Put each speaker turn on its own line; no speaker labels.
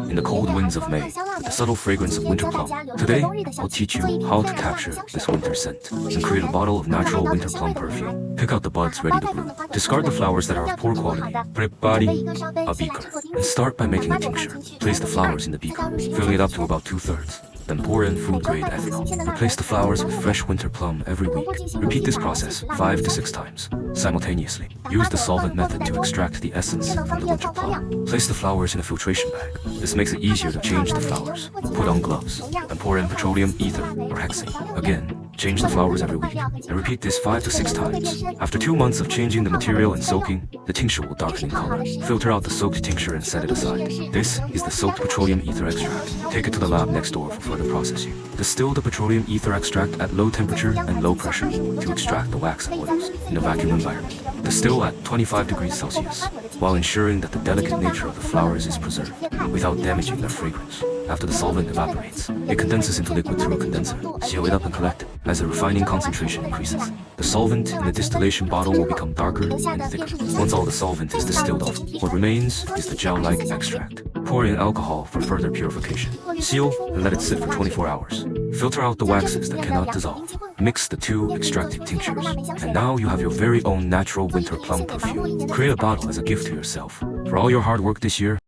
in the cold winds of May, the subtle fragrance of winter plum. Today, I'll teach you how to capture this winter scent and create a bottle of natural winter plum perfume. Pick out the buds ready to bloom. Discard the flowers that are of poor quality. Prepare a beaker and start by making a tincture. Place the flowers in the beaker, filling it up to about 2/3. Then pour in food-grade ethanol. Replace the flowers with fresh winter plum every week. Repeat this process 5 to 6 times, simultaneously. Use the solvent method to extract the essence from the winter plum. Place the flowers in a filtration bag. This makes it easier to change the flowers. Put on gloves, and pour in petroleum ether or hexane. Again, change the flowers every week, and repeat this 5 to 6 times. After 2 months of changing the material and soaking, the tincture will darken in color. Filter out the soaked tincture and set it aside. This is the soaked petroleum ether extract. Take it to the lab next door for further processing. Distill the petroleum ether extract at low temperature and low pressure to extract the wax and oils in a vacuum environment. Distill at 25 degrees Celsius, while ensuring that the delicate nature of the flowers is preserved, without damaging their fragrance. After the solvent evaporates, it condenses into liquid through a condenser. Seal it up and collect it. As the refining concentration increases, the solvent in the distillation bottle will become darker and thicker. Once all the solvent is distilled off, what remains is the gel-like extract. Pour in alcohol for further purification. Seal and let it sit for 24 hours. Filter out the waxes that cannot dissolve. Mix the 2 extracted tinctures. And now you have your very own natural winter plum perfume. Create a bottle as a gift to yourself. For all your hard work this year,